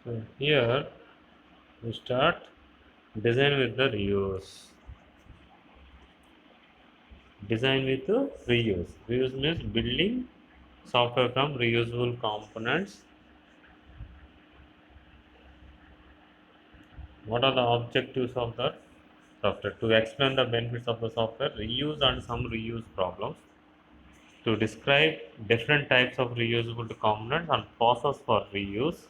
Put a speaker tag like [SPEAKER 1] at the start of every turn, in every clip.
[SPEAKER 1] So here we start design with the reuse. Design with the reuse. Reuse means building software from reusable components. What are the objectives of the software? To explain the benefits of the software, reuse and some reuse problems. To describe different types of reusable components and process for reuse.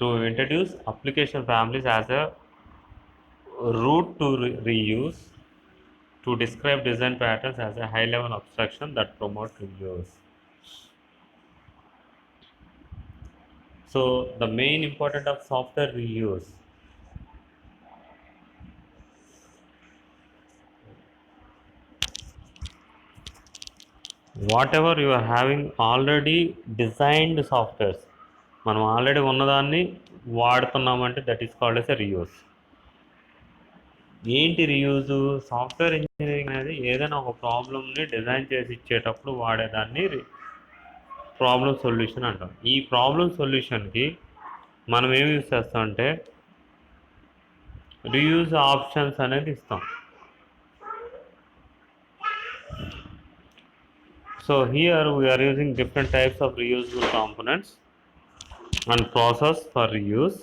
[SPEAKER 1] To introduce application families as a route to reuse. To describe design patterns as a high level abstraction that promote reuse. So the main important of software reuse. Whatever you are having already designed softwares, మనం already ఉన్నదాన్ని వాడుతున్నామంటే that is called as a reuse. ఏంటి reuse? Software engineering అనేది ఏదైనా ఒక ప్రాబ్లమ్ని design చేసి ఇచ్చేటప్పుడు వాడేదాన్ని ప్రాబ్లమ్ సొల్యూషన్ అంటాం. ఈ ప్రాబ్లమ్ సొల్యూషన్కి మనం ఏమి యూజ్ చేస్తామంటే రీయూజ్ ఆప్షన్స్ అనేది ఇస్తాం. So here we are using different types of reusable components and process for reuse.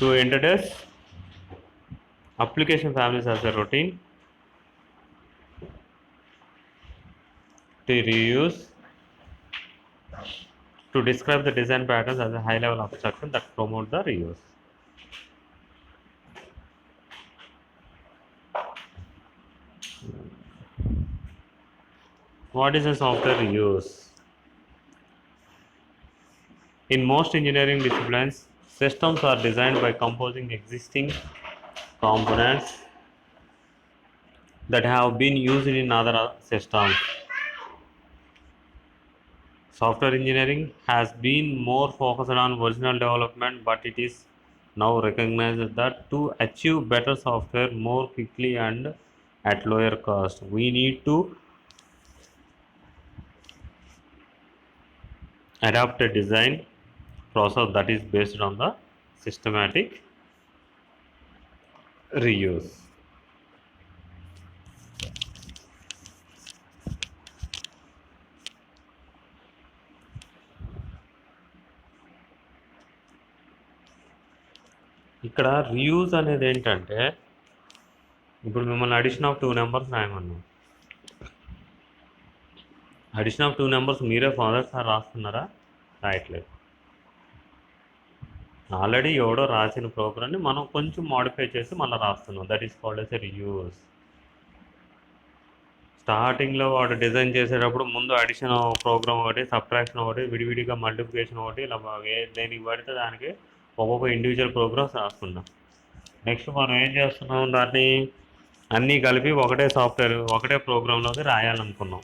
[SPEAKER 1] To introduce application families as a routine, to reuse, to describe the design patterns as a high level abstraction that promote the reuse. What is a software reuse? In most engineering disciplines, systems are designed by composing existing components that have been used in other systems. Software engineering has been more focused on original development, but it is now recognized that to achieve better software more quickly and at lower cost, we need to adapt a design process that is based on the systematic reuse. ఇక్కడ reuse అనేది ఏంటంటే ఇప్పుడు మిమ్మల్ని addition of 2 numbers రాయమన్నాం. Addition of 2 numbers మీరే ఫాదర్ sir రాస్తున్నారా? రాయట్లేదు. ఆల్రెడీ ఎవడో రాసిన ప్రోగ్రామ్ని మనం కొంచెం మోడిఫై చేసి మళ్ళీ రాస్తున్నాం. That is called as a reuse. స్టార్టింగ్లో వాడు డిజైన్ చేసేటప్పుడు ముందు అడిషన్ ప్రోగ్రామ్ ఒకటి, సబ్ట్రాక్షన్ ఒకటి, విడివిడిగా మల్టిప్లికేషన్ ఒకటి, ఇలా దేనికి పడితే దానికి ఒక్కొక్క ఇండివిజువల్ ప్రోగ్రామ్స్ రాసుకున్నాం. నెక్స్ట్ మనం ఏం చేస్తున్నాం, దాన్ని అన్నీ కలిపి ఒకటే సాఫ్ట్వేర్ ఒకటే ప్రోగ్రాంలోకి రాయాలనుకున్నాం.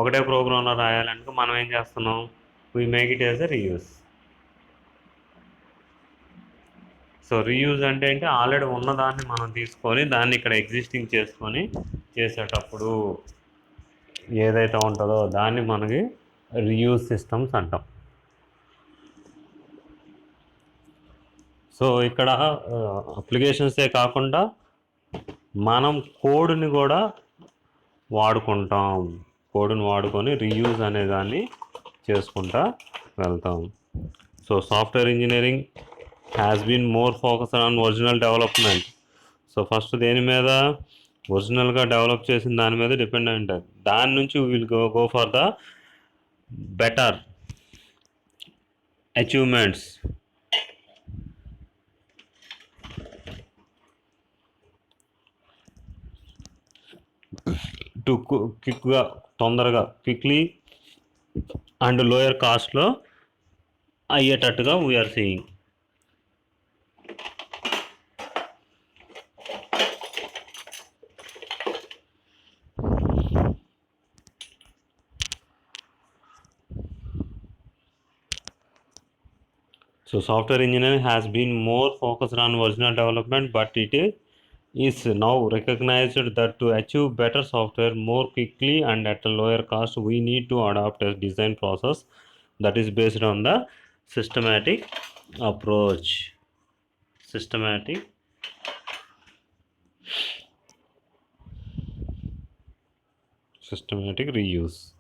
[SPEAKER 1] ఒకటే ప్రోగ్రాంలో రాయాలంటే మనం ఏం చేస్తున్నాం, we make it as a reuse. So reuse అంటే ఏంటి, ఆల్రెడీ ఉన్నదాన్ని మనం తీసుకొని దాన్ని ఇక్కడ ఎగ్జిస్టింగ్ చేసుకొని చేసేటప్పుడు ఏదైతే ఉంటుందో దాన్ని మనకి రీయూజ్ సిస్టమ్స్ అంటాం. సో ఇక్కడ అప్లికేషన్సే కాకుండా మనం కోడ్ని కూడా వాడుకుంటాం. కోడ్ని వాడుకొని రీయూజ్ అనే దాన్ని చేసుకుంటా వెళ్తాం. So software engineering has been more focus on original development. So first దేని మీద, ఒరిజినల్గా డెవలప్ చేసిన దాని మీద డిపెండ్ అయి ఉంటుంది. దాని నుంచి will go for the better achievements. To క్విక్గా, తొందరగా, క్విక్లీ అండ్ లోయర్ కాస్ట్లో అయ్యేటట్టుగా we are seeing. So software engineering has been more focused on original development, but it is now recognized that to achieve better software more quickly and at a lower cost, we need to adopt a design process that is based on the systematic approach, systematic reuse.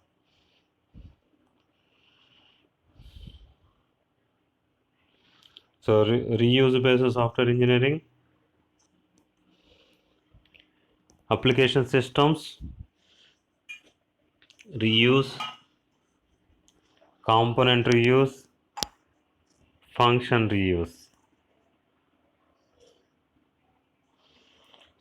[SPEAKER 1] So reuse based software engineering, application systems, reuse, component reuse, function reuse.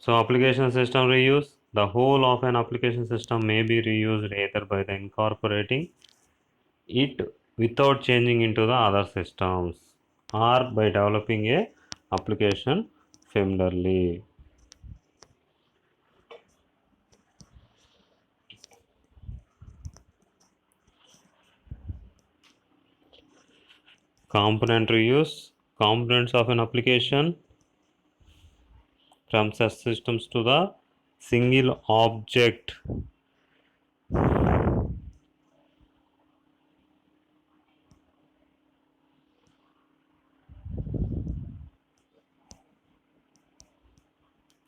[SPEAKER 1] So application system reuse, the whole of an application system may be reused either by the incorporating it without changing into the other systems or by developing a application familiarly. Component reuse, components of an application from such systems to the single object.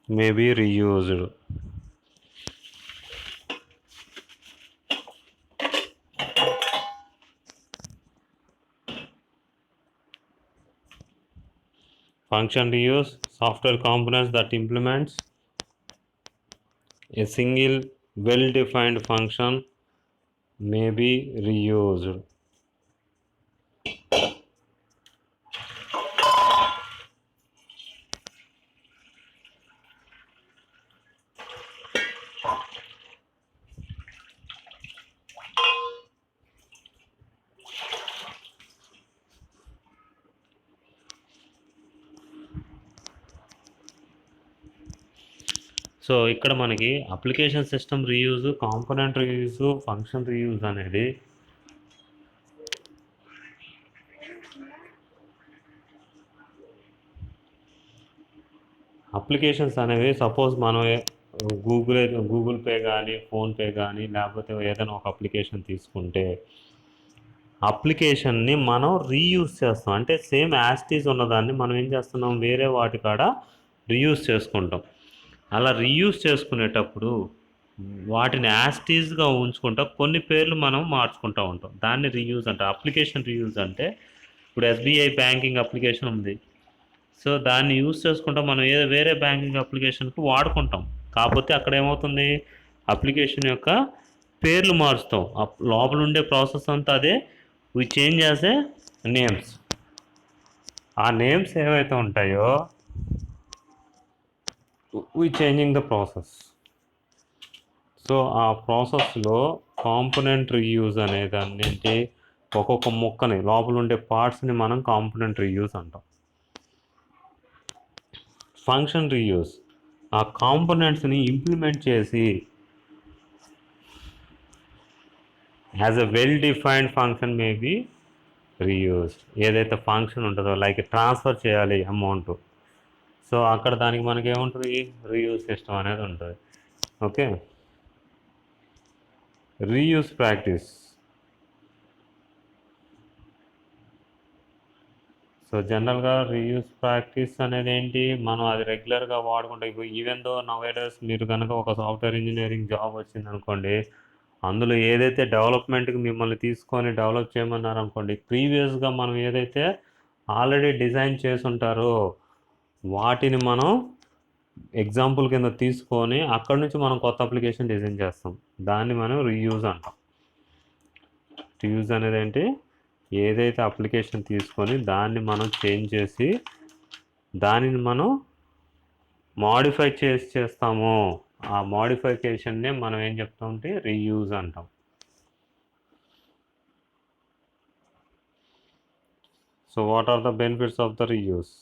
[SPEAKER 1] May be reused. Function reuse, software components that implements a single well-defined function may be reused. So ఇక్కడ మనకి application system reuse, component reuse, function reuse అనేది applications అనేవి suppose మనం Google pay కానీ PhonePe కానీ లేకపోతే ఏదైనా ఒక అప్లికేషన్ తీసుకుంటే అప్లికేషన్ని మనం రీయూజ్ చేస్తాం. అంటే సేమ్ యాస్టీస్ ఉన్నదాన్ని మనం ఏం చేస్తున్నాం, వేరే వాటి కాడ రీయూజ్ చేసుకుంటాం. అలా రీయూజ్ చేసుకునేటప్పుడు వాటిని యాస్టీస్గా ఉంచుకుంటా కొన్ని పేర్లు మనం మార్చుకుంటూ ఉంటాం. దాన్ని రీయూజ్ అంటారు. అప్లికేషన్ రీయూజ్ అంటే ఇప్పుడు ఎస్బీఐ బ్యాంకింగ్ అప్లికేషన్ ఉంది. సో దాన్ని యూజ్ చేసుకుంటా మనం ఏదో వేరే బ్యాంకింగ్ అప్లికేషన్కి వాడుకుంటాం. కాకపోతే అక్కడ ఏమవుతుంది, అప్లికేషన్ యొక్క పేర్లు మారుస్తాం. లోపల ఉండే ప్రాసెస్ అంతా అదే, వి చేంజ్ చేసే నేమ్స్. ఆ నేమ్స్ ఏవైతే ఉంటాయో వి చేంజింగ్ ద ప్రాసెస్. సో ఆ ప్రాసెస్లో కాంపోనెంట్ రీయూజ్ అనేది అన్నింటి ఒక్కొక్క ముక్కని లోపల ఉండే పార్ట్స్ని మనం కాంపోనెంట్ రీయూజ్ అంటాం. ఫంక్షన్ రీయూజ్, ఆ కాంపోనెంట్స్ని ఇంప్లిమెంట్ చేసి as a well defined function may be reuse. ఏదైతే ఫంక్షన్ ఉంటుందో లైక్ ట్రాన్స్ఫర్ చేయాలి అమౌంట్, సో అక్కడ దానికి మనకి ఏముంటుంది, రీయూజ్ సిస్టమ్ అనేది ఉంటుంది. Okay, reuse practice. సో జనరల్గా రీయూజ్ ప్రాక్టీస్ అనేది ఏంటి, మనం అది రెగ్యులర్గా వాడుకుంటాం. ఇప్పుడు ఈవెన్ దో నవేడేస్ మీరు కనుక ఒక సాఫ్ట్వేర్ ఇంజనీరింగ్ జాబ్ వచ్చింది అనుకోండి, అందులో ఏదైతే డెవలప్మెంట్కి మిమ్మల్ని తీసుకొని డెవలప్ చేయమన్నారు అనుకోండి, ప్రీవియస్గా మనం ఏదైతే ఆల్రెడీ డిజైన్ చేసి ఉంటారో వాటిని మనం ఎగ్జాంపుల్ కింద తీసుకొని అక్కడ నుంచి మనం కొత్త అప్లికేషన్ డిజైన్ చేస్తాం. దాన్ని మనం రీయూజ్ అంటాం. రీయూజ్ అనేది ఏంటి, ఏదైతే అప్లికేషన్ తీసుకొని దాన్ని మనం చేంజ్ చేసి దానిని మనం మాడిఫై చేస్తామో ఆ మాడిఫికేషన్నే మనం ఏం చెప్తామంటే రీయూజ్ అంటాం. So what are the benefits of the reuse?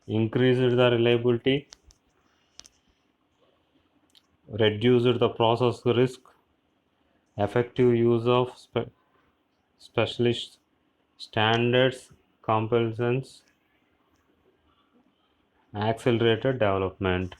[SPEAKER 1] Increased the reliability, reduced the process risk, effective use of specialist standards, compliance, accelerated development.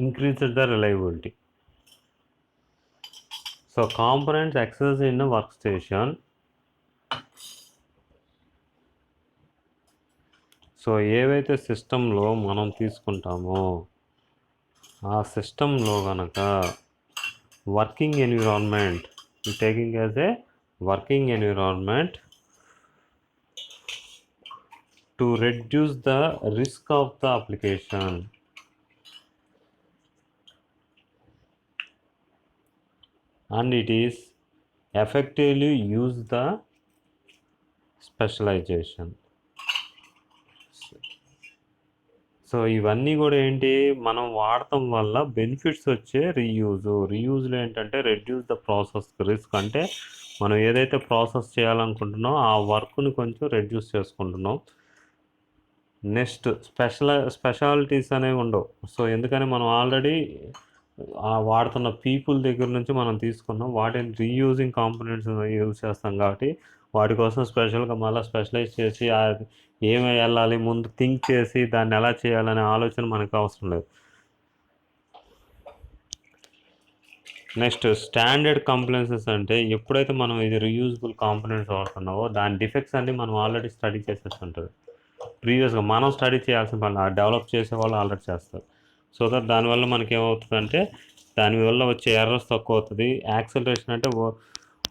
[SPEAKER 1] increases the reliability. So components accessed in a workstation. So ఏవైతే సిస్టంలో మనం తీసుకుంటామో ఆ సిస్టంలో కనుక working environment taking as a working environment to reduce the risk of the application. And it is effectively use the specialization. So ఇవన్నీ కూడా ఏంటి, మనం వాడటం వల్ల బెనిఫిట్స్ వచ్చే రీయూజ్లో ఏంటంటే రెడ్యూస్ ద ప్రాసెస్ రిస్క్, అంటే మనం ఏదైతే ప్రాసెస్ చేయాలనుకుంటున్నామో ఆ వర్క్ని కొంచెం రెడ్యూస్ చేసుకుంటున్నాం. నెక్స్ట్ స్పెషాలిటీస్ అనేవి ఉండవు. సో ఎందుకని మనం ఆల్రెడీ వాడుతున్న పీపుల్ దగ్గర నుంచి మనం తీసుకున్నాం, వాటిని రీయూజింగ్ కాంపోనెంట్స్ యూజ్ చేస్తాం కాబట్టి వాటి కోసం స్పెషల్గా మళ్ళీ స్పెషలైజ్ చేసి ఏమి వెళ్ళాలి ముందు థింక్ చేసి దాన్ని ఎలా చేయాలనే ఆలోచన మనకు అవసరం లేదు. నెక్స్ట్ స్టాండర్డ్ కంప్లైన్సెస్ అంటే ఎప్పుడైతే మనం ఇది రీయూజబుల్ కాంపోనెంట్స్ వాడుతున్నావో దాని డిఫెక్ట్స్ అన్నీ మనం ఆల్రెడీ స్టడీ చేసేస్తుంటుంది. ప్రీవియస్గా మనం స్టడీ చేయాల్సిన పని డెవలప్ చేసే వాళ్ళు ఆల్రెడీ చేస్తారు. సో దట్ దానివల్ల మనకి ఏమవుతుందంటే దానివల్ల వచ్చే ఎర్రర్స్ తక్కువ అవుతుంది. యాక్సలరేషన్ అంటే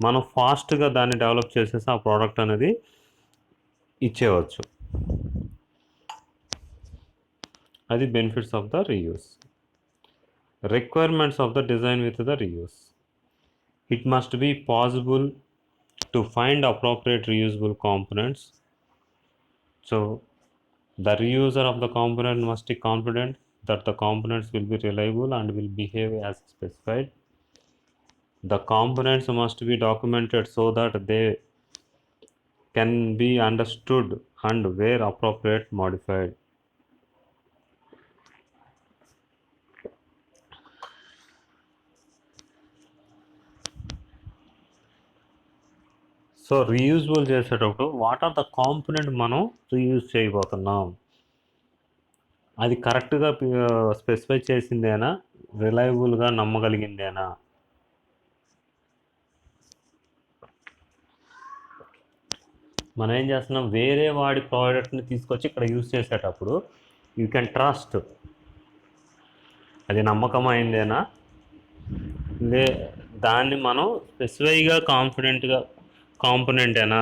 [SPEAKER 1] మనం ఫాస్ట్గా దాన్ని డెవలప్ చేసేసి ఆ ప్రోడక్ట్ అనేది ఇచ్చేయవచ్చు. అది benefits of the reuse. Requirements of the design with the reuse. It must be possible to find appropriate reusable components. So the reuser of the component must be confident that the components will be reliable and will behave as specified. The components must be documented so that they can be understood and where appropriate modified. So reusable చేసేటప్పుడు what are the component మనం reuse చేయబోతున్నాం, అది కరెక్ట్గా specify చేసిందేనా, రిలయబుల్గా నమ్మగలిగిందేనా. మనం ఏం చేస్తున్నాం, వేరే వాడి ప్రోడక్ట్ని తీసుకొచ్చి ఇక్కడ యూజ్ చేసేటప్పుడు యూ కెన్ ట్రస్ట్ అది నమ్మకమైందేనా, దాన్ని మనం స్పెసిఫైగా కాంపోనెంటేనా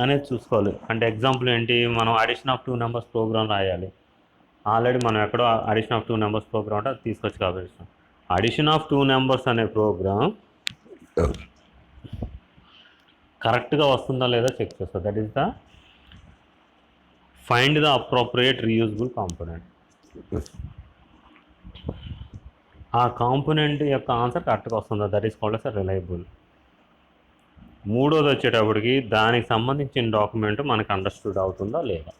[SPEAKER 1] అనేది చూసుకోవాలి. అంటే ఎగ్జాంపుల్ ఏంటి, మనం అడిషన్ ఆఫ్ 2 నెంబర్స్ ప్రోగ్రామ్ రాయాలి. ఆల్రెడీ మనం ఎక్కడో అడిషన్ ఆఫ్ 2 నెంబర్స్ ప్రోగ్రామ్ అంటే అది తీసుకొచ్చి కాబట్టి అడిషన్ ఆఫ్ 2 నెంబర్స్ అనే ప్రోగ్రామ్ కరెక్ట్గా వస్తుందా లేదా చెక్ చేస్తా. That is the find the appropriate reusable component. ఆ కాంపోనెంట్ యొక్క ఆన్సర్ కరెక్ట్గా వస్తుందా, that is called yes reliable. మూడోది వచ్చేటప్పటికి దానికి సంబంధించిన డాక్యుమెంట్ మనకు అండర్స్టూడ్ అవుతుందా లేదా,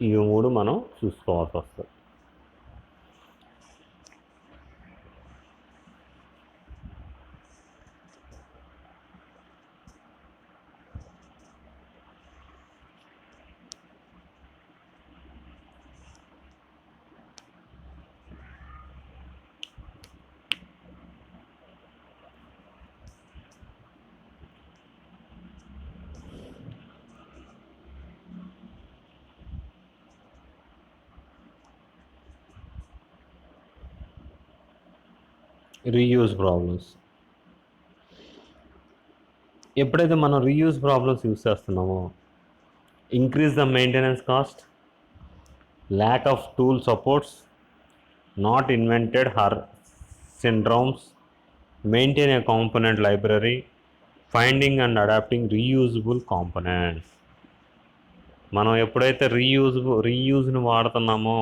[SPEAKER 1] ఇవి మూడు మనం చూసుకోవాల్సి వస్తుంది. Reuse problems. ఎప్పుడైతే మనం రీయూజ్ ప్రాబ్లమ్స్ యూజ్ చేస్తున్నామో increase the maintenance cost, lack of tool supports, not invented here syndromes, maintain a component library, finding and adapting reusable components. మనం ఎప్పుడైతే రీయూజ్ని వాడుతున్నామో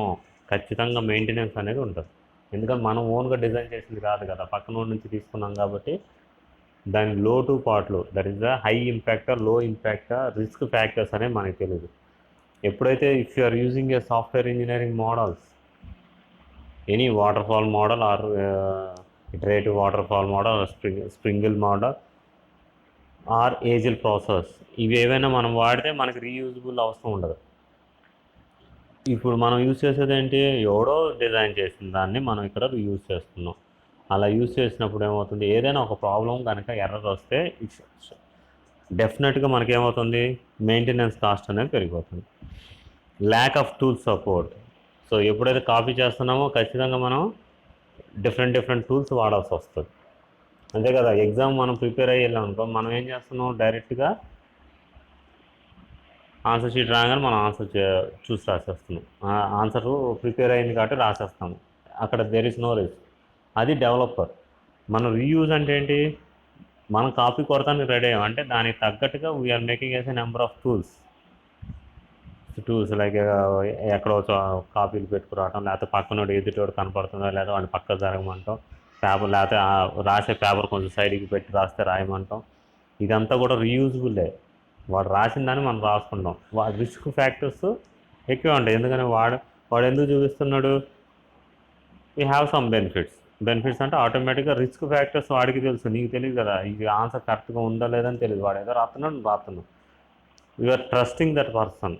[SPEAKER 1] ఖచ్చితంగా మెయింటెనెన్స్ అనేది ఉంటుంది. ఎందుకంటే మనం ఓన్గా డిజైన్ చేసింది కాదు కదా, పక్కన నుంచి తీసుకున్నాం కాబట్టి దాని లోటు పార్ట్లు, that is the high impactor, low impactor, risk factors అనేవి మనకి తెలియదు. ఎప్పుడైతే if you are using a software engineering models, any waterfall model or iterative waterfall model, spiral model or agile process, ఇవి ఏవైనా మనం వాడితే మనకి రీయూజబుల్ అవసరం ఉండదు. ఇప్పుడు మనం యూజ్ చేసేది ఏంటి, ఎవడో డిజైన్ చేసిన దాన్ని మనం ఇక్కడ యూజ్ చేస్తున్నాం. అలా యూజ్ చేసినప్పుడు ఏమవుతుంది, ఏదైనా ఒక ప్రాబ్లం కనుక ఎర్రర్ వస్తే డెఫినెట్గా మనకేమవుతుంది, మెయింటెనెన్స్ కాస్ట్ అనేది పెరిగిపోతుంది. Lakh of tool support. So ఎప్పుడైతే కాపీ చేస్తున్నామో ఖచ్చితంగా మనం డిఫరెంట్ టూల్స్ వాడాల్సి వస్తుంది. అంతే కదా, ఎగ్జామ్ మనం ప్రిపేర్ అయ్యి వెళ్ళాం అనుకో, మనం ఏం చేస్తున్నాం, డైరెక్ట్గా ఆన్సర్ షీట్ రాగానే మనం ఆన్సర్ చూసి రాసేస్తున్నాం. ఆన్సర్ ప్రిపేర్ అయింది కాబట్టి రాసేస్తాము. అక్కడ దేర్ ఇస్ నో రిస్క్. అది డెవలపర్. మనం రీయూజ్ అంటే ఏంటి, మనం కాపీ కొడతానికి రెడీ అయ్యాం అంటే దానికి తగ్గట్టుగా we are making as a number of tools like ఎక్కడో కాపీలు పెట్టుకురావటం, లేకపోతే పక్కన ఎదుటోడు కనపడుతుందో లేదా వాడిని పక్క జరగమంటాం, పేపర్ లేకపోతే రాసే పేపర్ కొంచెం సైడ్కి పెట్టి రాస్తే రాయమంటాం. ఇదంతా కూడా రీయూజబుల్లే. వాడు రాసిన దాన్ని మనం రాసుకుంటాం. రిస్క్ ఫ్యాక్టర్స్ ఎక్కువ ఉంటాయి. ఎందుకని వాడు ఎందుకు చూపిస్తున్నాడు, వీ హ్యావ్ సమ్ బెనిఫిట్స్ అంటే ఆటోమేటిక్గా రిస్క్ ఫ్యాక్టర్స్ వాడికి తెలుసు, నీకు తెలియదు కదా. ఇది ఆన్సర్ కరెక్ట్గా ఉందా లేదని తెలియదు, వాడు ఏదో రాస్తున్నాడు. You are trusting that person,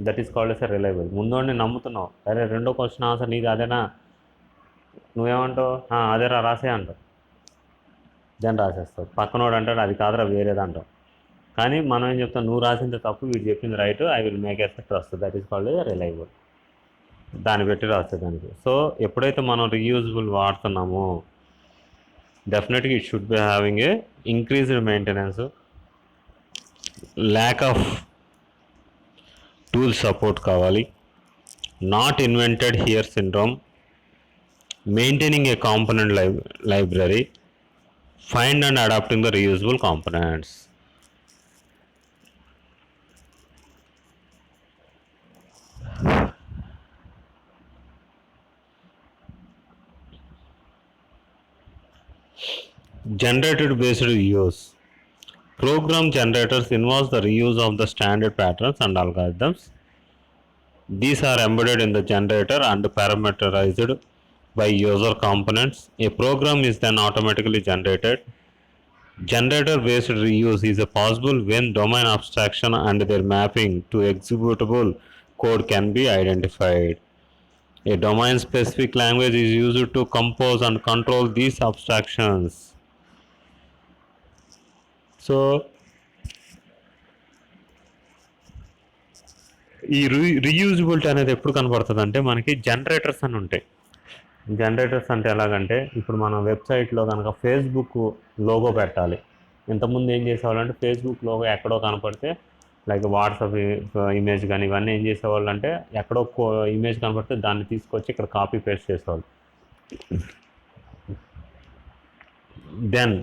[SPEAKER 1] that is called as a reliable. ముందు నమ్ముతున్నావు, అరే రెండో క్వశ్చన్ ఆన్సర్ నీది అదేనా, నువ్వేమంటావు, అదేరా రాసే అంటావు, దాన్ని రాసేస్తావు. పక్కనోడు అంటాడు అది కాదురా వేరేదంటావు. కానీ మనం ఏం చెప్తాం, నువ్వు రాసింది తప్పు, వీడు చెప్పింది right, I will make as trust, that is called reliable. దాన్ని పెట్టి రాస్తే దానికి. సో ఎప్పుడైతే మనం రీయూజబుల్ వాడుతున్నామో డెఫినెట్గా it should be having a increased maintenance, lack of tool support కావాలి, not invented here syndrome, maintaining a component library, find and adapting the reusable components. Generated based reuse. Program generators involves the reuse of the standard patterns and algorithms. These are embedded in the generator and parameterized by user components. A program is then automatically generated. Generator based reuse is possible when domain abstraction and their mapping to executable code can be identified. A domain specific language is used to compose and control these abstractions. So ఈ reusability అనేది ఎప్పుడు కనపడుతుంది అంటే మనకి generators అని ఉంటాయి. Generators అంటే ఎలాగంటే, ఇప్పుడు మనం వెబ్సైట్లో కనుక ఫేస్బుక్ లోగో పెట్టాలి. ఇంతకుముందు ఏం చేసేవాళ్ళంటే ఫేస్బుక్ లోగో ఎక్కడో కనపడితే, లైక్ వాట్సాప్ ఇమేజ్ కానీ ఇవన్నీ ఏం చేసేవాళ్ళు అంటే, ఎక్కడో ఇమేజ్ కనపడితే దాన్ని తీసుకొచ్చి ఇక్కడ కాపీ పేస్ట్ చేసేవాళ్ళు. దెన్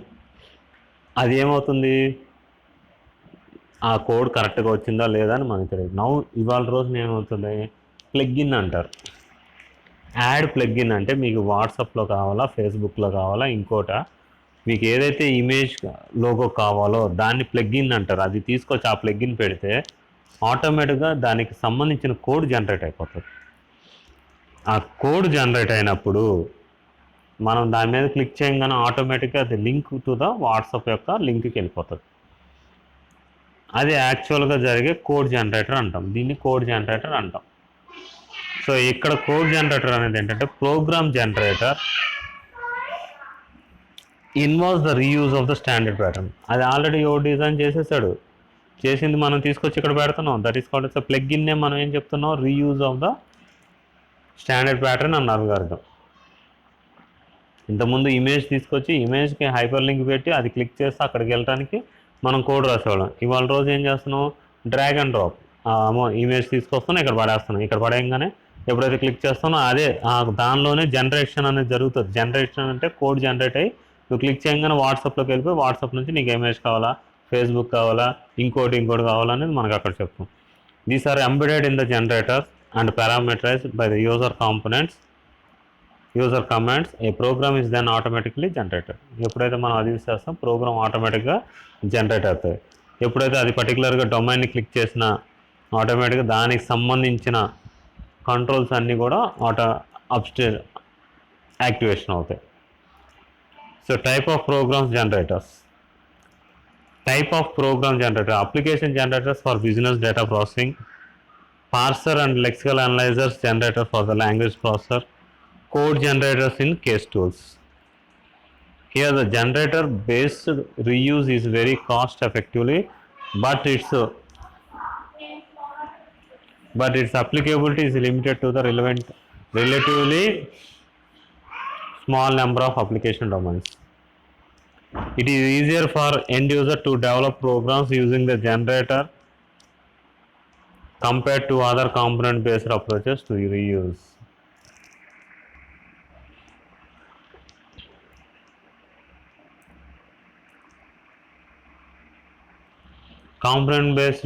[SPEAKER 1] అది ఏమవుతుంది, ఆ కోడ్ కరెక్ట్గా వచ్చిందా లేదా అని మనకు తెలియదు. ఇవాళ రోజున ఏమవుతుంది, ప్లగ్ఇన్ అంటారు. యాడ్ ప్లగ్ఇన్ అంటే మీకు వాట్సాప్లో కావాలా, ఫేస్బుక్లో కావాలా, ఇంకోట మీకు ఏదైతే ఇమేజ్ లోగో కావాలో దాన్ని ప్లగ్ఇన్ అంటారు. అది తీసుకొచ్చి ఆ ప్లగ్ఇన్ పెడితే ఆటోమేటిక్గా దానికి సంబంధించిన కోడ్ జనరేట్ అయిపోతుంది. ఆ కోడ్ జనరేట్ అయినప్పుడు మనం దాని మీద క్లిక్ చేయగానే ఆటోమేటిక్గా అది లింక్ టు ద వాట్సాప్ యొక్క లింక్కి వెళ్ళిపోతుంది. అది యాక్చువల్గా జరిగే కోడ్ జనరేటర్ అంటాం. దీన్ని కోడ్ జనరేటర్ అంటాం. సో ఇక్కడ కోడ్ జనరేటర్ అనేది ఏంటంటే, program generator involves the reuse of the standard pattern. అది ఆల్రెడీ ఎవరు డిజైన్ చేసేసాడు, చేసింది మనం తీసుకొచ్చి ఇక్కడ పెడుతున్నాం. దట్ ఈస్ కాల్డ్ ఎస్ ప్లగ్ఇన్నే మనం ఏం చెప్తున్నాం, reuse of the standard pattern అని అర్థం. ఇంతకుముందు ఇమేజ్ తీసుకొచ్చి ఇమేజ్కి హైపర్ లింక్ పెట్టి అది క్లిక్ చేస్తే అక్కడికి వెళ్ళడానికి మనం కోడ్ రాసేవాళ్ళం. ఇవాళ రోజు ఏం చేస్తున్నాం, డ్రాగ్ అండ్ డ్రాప్, ఇమేజ్ తీసుకొస్తున్నాం, ఇక్కడ పడేస్తున్నాం. ఇక్కడ పడేయంగానే ఎప్పుడైతే క్లిక్ చేస్తానో అదే దానిలోనే జనరేషన్ అనేది జరుగుతుంది. జనరేషన్ అంటే కోడ్ జనరేట్ అయ్యి నువ్వు క్లిక్ చేయగానే వాట్సాప్లోకి వెళ్ళిపోయి వాట్సాప్ నుంచి నీకు ఇమేజ్ కావాలా, ఫేస్బుక్ కావాలా, ఇంకోటి కావాలనేది మనకు అక్కడ చెప్తాం. These are embedded in the generator and parameterised by the user components, user commands. A program is then automatically generated. ఎప్పుడైతే మనం అది యూస్ చేస్తాం ప్రోగ్రామ్ ఆటోమేటిక్గా జనరేట్ అవుతుంది. ఎప్పుడైతే అది పర్టికులర్గా డొమైన్ని క్లిక్ చేసినా ఆటోమేటిక్గా దానికి సంబంధించిన కంట్రోల్స్ అన్నీ కూడా యాక్టివేషన్ అవుతాయి. So type of programs generators. Type of program generator, application generators for business data processing, parser and lexical analyzers generator for the language processor, code generators in case tools. Here the generator based reuse is very cost effectively, but its applicability is limited to the relatively small number of application domains. It is easier for end user to develop programs using the generator compared to other component based approaches to reuse. Component based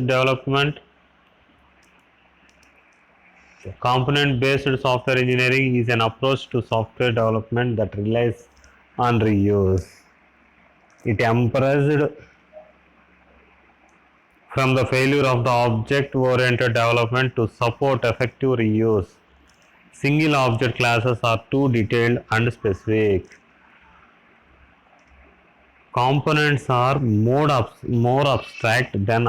[SPEAKER 1] software engineering is an approach to software development that relies on reuse. It embraced from the failure of the object-oriented development to support effective reuse. Single object classes are too detailed and specific. Components are more abstract than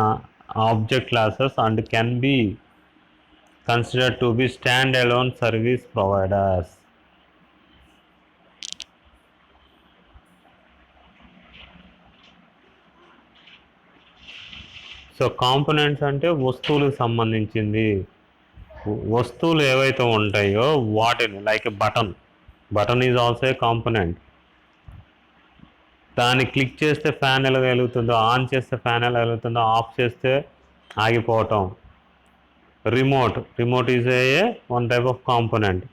[SPEAKER 1] object classes and can be considered to be standalone service providers. So components అంటే వస్తువులకు సంబంధించింది. వస్తువులు ఏవైతే ఉంటాయో వాటిని like button is also a component. దాన్ని click చేస్తే fan ఎలా వెలుగుతుందో, ఆన్ చేస్తే ఫ్యాన్ ఎలా వెలుగుతుందో, ఆఫ్ చేస్తే ఆగిపోవటం. Remote is a one type of component.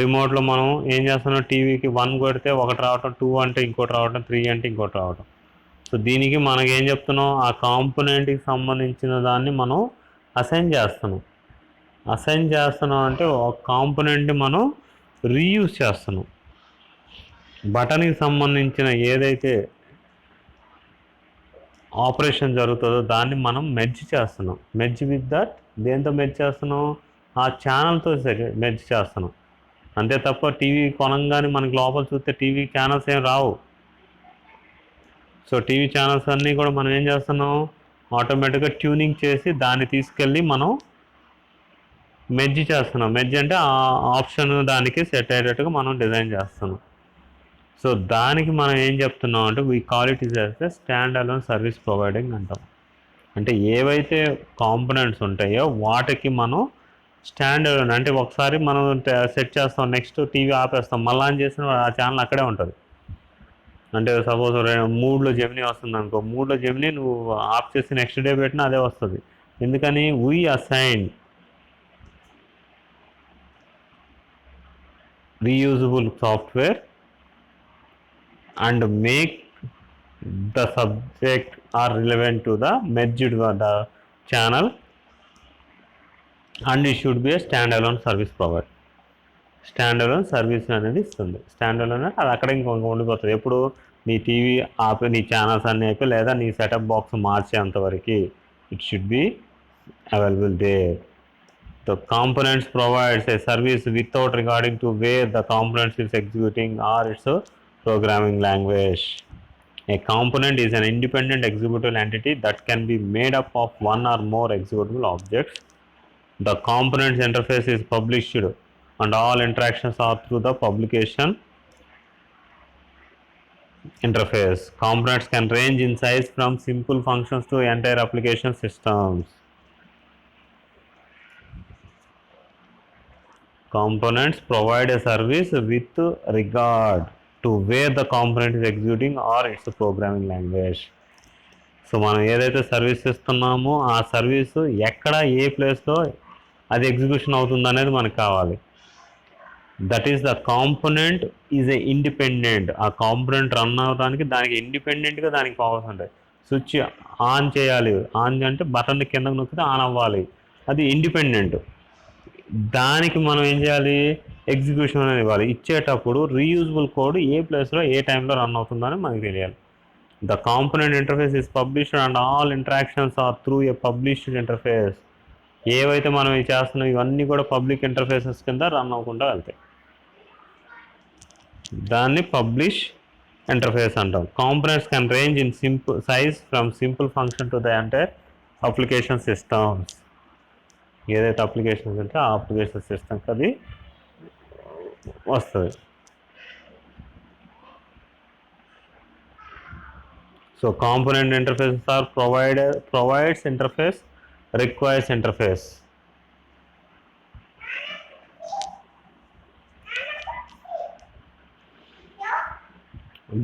[SPEAKER 1] రిమోట్లో మనం ఏం చేస్తున్నాం, టీవీకి 1 కొడితే ఒకటి రావటం, 2 అంటే ఇంకోటి రావటం, 3 అంటే ఇంకోటి రావటం. సో దీనికి మనకి ఏం చెప్తున్నాం, ఆ కాంపోనెంట్కి సంబంధించిన దాన్ని మనం అసైన్ చేస్తున్నాం అంటే ఒక కాంపోనెంట్ని మనం రీయూజ్ చేస్తున్నాం. బటన్కి సంబంధించిన ఏదైతే ఆపరేషన్ జరుగుతుందో దాన్ని మనం మెర్జ్ చేస్తున్నాం. మెర్జ్ విత్ దట్ దేంతో మెర్జ్ చేస్తున్నాం, ఆ ఛానల్తో మెర్జ్ చేస్తున్నాం. అంతే తప్ప టీవీ కొనంగానే మనకి లోపల చూస్తే టీవీ ఛానల్స్ ఏం రావు. సో టీవీ ఛానల్స్ అన్నీ కూడా మనం ఏం చేస్తున్నాం, ఆటోమేటిక్గా ట్యూనింగ్ చేసి దాన్ని తీసుకెళ్ళి మనం మెర్జ్ చేస్తున్నాం. మెర్జ్ అంటే ఆ ఆప్షన్ దానికి సెట్ అయ్యేటట్టుగా మనం డిజైన్ చేస్తున్నాం. సో దానికి మనం ఏం చెప్తున్నాం అంటే we call it is as a stand alone service providing అంటాం. అంటే ఏవైతే కాంపోనెంట్స్ ఉంటాయో వాటికి మనం స్టాండ్ అలోన్, అంటే ఒకసారి మనం సెట్ చేస్తాం, నెక్స్ట్ టీవీ ఆపేస్తాం, మళ్ళీ ఆన్ చేసిన ఆ ఛానల్ అక్కడే ఉంటుంది. అంటే సపోజ్ 3లో జెమినీ వస్తుంది అనుకో, 3లో జెమినీ నువ్వు ఆఫ్ చేసి నెక్స్ట్ డే పెట్టినా అదే వస్తుంది. ఎందుకని we assign reusable software and make the subject are relevant to the merged the channel, and it should be a standalone service provider. Standalone service అనేది ఇస్తుంది. స్టాండలోన్ అంటే అది అక్కడ ఇంకొక ఉండిపోతుంది. ఎప్పుడు నీ టీవీ ఆపి నీ ఛానల్స్ అన్నీ అయిపోయి లేదా నీ సెటప్ బాక్స్ మార్చేంతవరకు it should be available there. The components provides a service without regarding to where the components is executing or its programming language. A component is an independent executable entity that can be made up of one or more executable objects. The components interface is published and all interactions are through the publication interface. Components can range in size from simple functions to entire application systems. Components provide a service with regard to where the component is executing or its programming language. So మనం ఏదైతే service ఇస్తున్నామో ఆ service ఎక్కడ ఏ ప్లేస్లో అది execution అవుతుంది అనేది మనకు కావాలి. That is the component is a independent. ఆ కాంపోనెంట్ రన్ అవ్వడానికి దానికి ఇండిపెండెంట్గా దానికి పవర్స్ ఉంటాయి. స్విచ్ ఆన్ చేయాలి, ఆన్ అంటే బటన్ కిందకు నొక్కితే ఆన్ అవ్వాలి, అది ఇండిపెండెంట్. దానికి మనం ఏం చేయాలి, ఎగ్జిక్యూషన్ అనేది ఇవ్వాలి. ఇచ్చేటప్పుడు రీయూజబుల్ కోడ్ ఏ ప్లేస్లో ఏ టైంలో రన్ అవుతుందని మనకు తెలియాలి. The component interface is published and all interactions or through a published interface. ఏవైతే మనం ఇవి చేస్తున్నాం ఇవన్నీ కూడా పబ్లిక్ ఇంటర్ఫేసెస్ కింద రన్ అవ్వకుండా వెళ్తాయి. దాన్ని పబ్లిష్ ఇంటర్ఫేస్ అంటాం. Components can range in simple size from simple function to the entire application systems. ఏదైతే అప్లికేషన్స్ ఉంటే ఆ అప్లికేషన్ సిస్టమ్కి అది వస్తుంది. So component interfaces are provides interface, requires interface.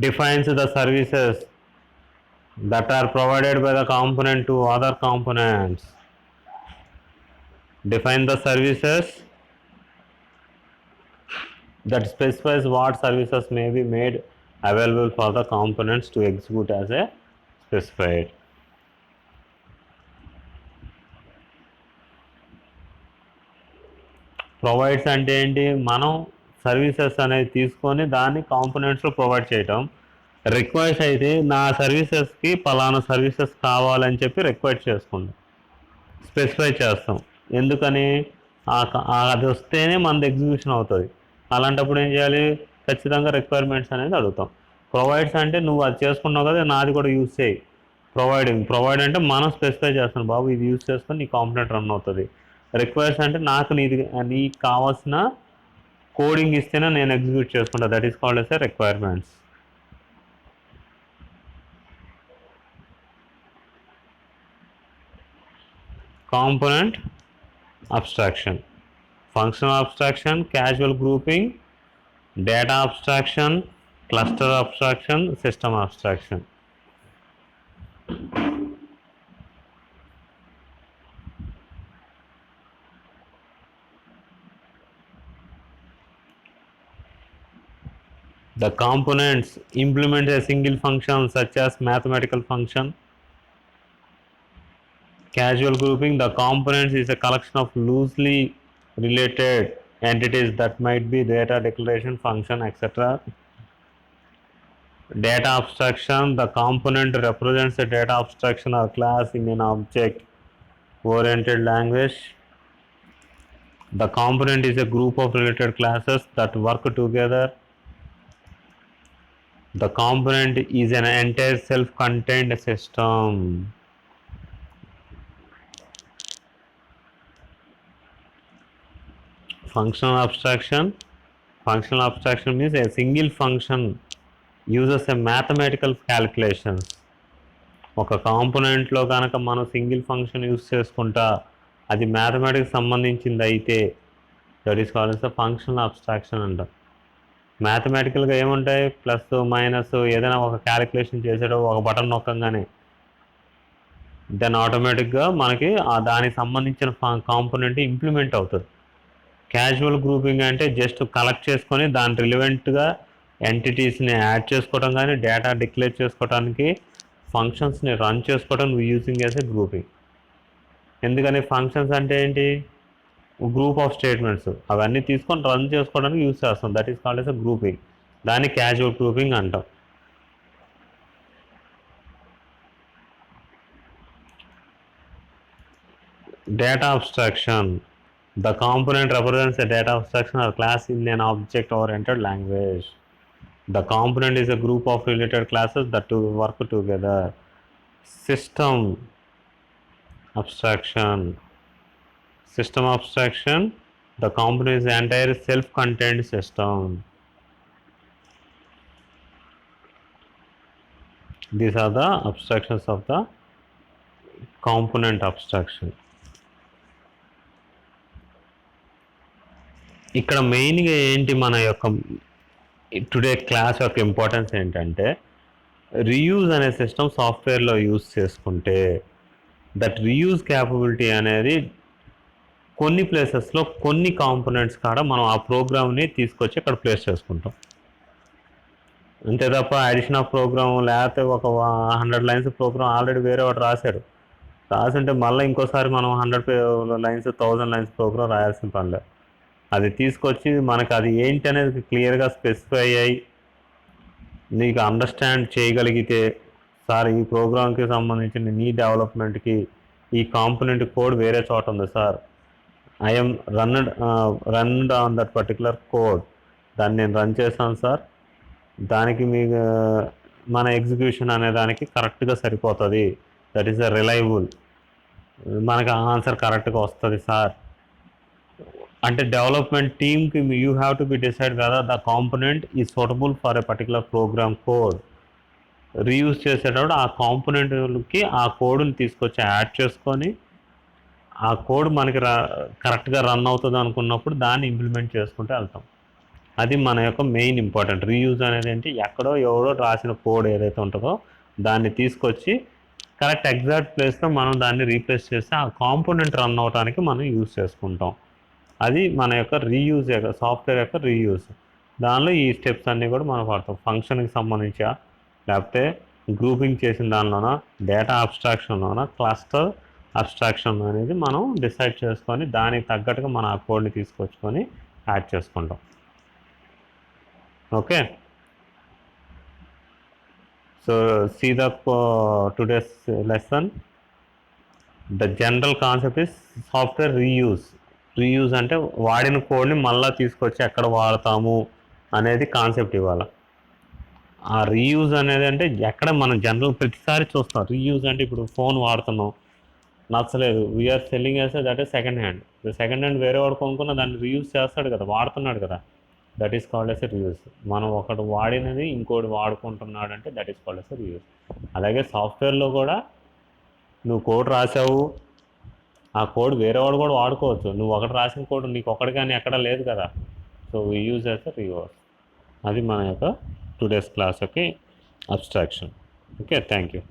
[SPEAKER 1] Defines the services that are provided by the component to other components. Define the services that specifies what services may be made available for the components to execute as a specified. Provides అంటే ఏంటి, మనం services అనేది తీసుకొని దాన్ని కాంపోనెంట్స్లో provide చేయటం. Requires అయితే నా సర్వీసెస్కి పలానా సర్వీసెస్ కావాలని చెప్పి రిక్వైర్ చేసుకుంటాం, స్పెసిఫై చేస్తాం. ఎందుకని అది వస్తేనే మనది ఎగ్జిక్యూషన్ అవుతుంది. అలాంటప్పుడు ఏం చేయాలి, ఖచ్చితంగా రిక్వైర్మెంట్స్ అనేది అడుగుతాం. ప్రొవైడ్స్ అంటే నువ్వు అది చేసుకున్నావు కదా, నాది కూడా యూజ్ చేయి. ప్రొవైడ్ అంటే మనం స్పెసిఫై చేస్తాం, బాబు ఇది యూజ్ చేసుకొని నీ కాంపోనెంట్ రన్ అవుతుంది. రిక్వైర్స్ అంటే నీకు కావాల్సిన కోడింగ్ ఇస్తేనే నేను ఎగ్జిక్యూట్ చేసుకుంటా. That is called as a requirements. Component abstraction, functional abstraction, casual grouping, data abstraction, cluster abstraction, system abstraction. The components implement a single function such as mathematical function. Casual grouping, the components is a collection of loosely related entities that might be data, declaration, function, etc. Data abstraction, the component represents a data abstraction or class in an object oriented language. The component is a group of related classes that work together. The component is an entire self-contained system. Functional abstraction means a single function uses a mathematical calculations. ఒక కాంపోనెంట్లో కనుక మనం single function use చేసుకుంటా అది mathematics సంబంధించింది అయితే that is called yes functional abstraction అంట. మ్యాథమెటికల్గా ఏముంటాయి, plus minus, ఏదైనా ఒక క్యాలిక్యులేషన్ చేసేటప్పుడు ఒక బటన్ నొక్కగానే దెన్ ఆటోమేటిక్గా మనకి దానికి సంబంధించిన కాంపోనెంట్ ఇంప్లిమెంట్ అవుతుంది. క్యాజువల్ గ్రూపింగ్ అంటే జస్ట్ కలెక్ట్ చేసుకొని దాని రిలవెంట్గా ఎంటిటీస్ని యాడ్ చేసుకోవడం, కానీ డేటా డిక్లేర్ చేసుకోవడానికి, ఫంక్షన్స్ని రన్ చేసుకోవడం యూజింగ్ యాజ్ ఎ గ్రూపింగ్. ఎందుకని ఫంక్షన్స్ అంటే ఏంటి, గ్రూప్ ఆఫ్ స్టేట్మెంట్స్ అవన్నీ తీసుకొని రన్ చేసుకోవడానికి యూజ్ చేస్తాం. That is called as a grouping. దాన్ని క్యాజువల్ గ్రూపింగ్ అంటాం. Data abstraction, the component represents a data abstraction or class in an object oriented language. The component is a group of related classes that work together. System abstraction, the component is an entire self-contained system. These are the abstractions of the component abstraction. ఇక్కడ మెయిన్గా ఏంటి, మన యొక్క today class యొక్క importance ఏంటంటే, reuse అనే system సాఫ్ట్వేర్లో use చేసుకుంటే దట్ రీయూజ్ క్యాపబిలిటీ అనేది కొన్ని ప్లేసెస్లో కొన్ని కాంపోనెంట్స్ కాడ మనం ఆ ప్రోగ్రామ్ని తీసుకొచ్చి ఇక్కడ ప్లేస్ చేసుకుంటాం. అంతే తప్ప అడిషన్ ఆఫ్ ప్రోగ్రామ్ లేకపోతే ఒక 100 లైన్స్ ప్రోగ్రామ్ ఆల్రెడీ వేరే వాడు రాసింటే మళ్ళీ ఇంకోసారి మనం 100 లైన్స్ 1000 లైన్స్ ప్రోగ్రామ్ రాయాల్సిన పనిలేదు. అది తీసుకొచ్చి మనకు అది ఏంటి అనేది క్లియర్గా స్పెసిఫై అయ్యి నీకు అండర్స్టాండ్ చేయగలిగితే, సార్ ఈ ప్రోగ్రామ్కి సంబంధించిన నీ డెవలప్మెంట్కి ఈ కాంపోనెంట్ కోడ్ వేరే చోట ఉంది sir, I'm runned on that particular code, దాన్ని నేను రన్ చేశాను సార్, దానికి మీకు మన ఎగ్జిక్యూషన్ అనే దానికి కరెక్ట్గా సరిపోతుంది, దట్ ఈస్ రిలయబుల్ మనకు ఆన్సర్ కరెక్ట్గా వస్తుంది సార్ అంటే డెవలప్మెంట్ టీమ్కి you have to be decide whether the component is suitable for a particular program code. Reuse చేసేటప్పుడు ఆ కాంపోనెంట్కి ఆ కోడ్ని తీసుకొచ్చి యాడ్ చేసుకొని ఆ కోడ్ మనకి కరెక్ట్గా రన్ అవుతుంది అనుకున్నప్పుడు దాన్ని ఇంప్లిమెంట్ చేసుకుంటూ వెళ్తాం. అది మన యొక్క మెయిన్ ఇంపార్టెంట్. రీయూజ్ అనేది ఏంటి, ఎక్కడో ఎవడో రాసిన కోడ్ ఏదైతే ఉంటుందో దాన్ని తీసుకొచ్చి కరెక్ట్ ఎగ్జాక్ట్ ప్లేస్లో మనం దాన్ని రీప్లేస్ చేస్తే ఆ కాంపోనెంట్ రన్ అవడానికి మనం యూజ్ చేసుకుంటాం. అది మన యొక్క రీయూజ్ యొక్క సాఫ్ట్వేర్ యొక్క రీయూజ్. దానిలో ఈ స్టెప్స్ అన్నీ కూడా మనం వాడతాం. ఫంక్షన్కి సంబంధించా, లేకపోతే గ్రూపింగ్ చేసిన దానిలోన, డేటా అబ్స్ట్రాక్షన్లోన, క్లస్టర్ అబ్స్ట్రాక్షన్ అనేది మనం డిసైడ్ చేసుకొని దానికి తగ్గట్టుగా మన ఆ కోడ్ని తీసుకొచ్చుకొని యాడ్ చేసుకుంటాం. Okay, so see the today's lesson. The general concept is software reuse. Reuse అంటే వాడిన కోడ్ని మళ్ళీ తీసుకొచ్చి ఎక్కడ వాడతాము అనేది కాన్సెప్ట్ ఇవాళ. ఆ రీయూజ్ అనేది అంటే ఎక్కడ మనం జనరల్ ప్రతిసారి చూస్తాం. రీయూజ్ అంటే ఇప్పుడు ఫోన్ వాడుతున్నాం, నచ్చలేదు, వీఆర్ సెల్లింగ్ చేస్తే that is second hand. Second hand వేరే వాడు కొనుక్కున్న దాన్ని రీయూజ్ చేస్తాడు కదా, వాడుతున్నాడు కదా, that is called as a reuse. మనం ఒకటి వాడినది ఇంకోటి వాడుకుంటున్నాడు అంటే that is called as a reuse. అలాగే సాఫ్ట్వేర్లో కూడా నువ్వు కోడ్ రాసావు, ఆ కోడ్ వేరేవాడు కూడా వాడుకోవచ్చు. నువ్వు ఒకటి రాసిన కోడ్ నీకు ఒకటి కానీ ఎక్కడ లేదు కదా, so we use as a reuse. అది మన యొక్క టుడేస్ క్లాస్ యొక్క అబ్స్ట్రాక్షన్. Okay, thank you.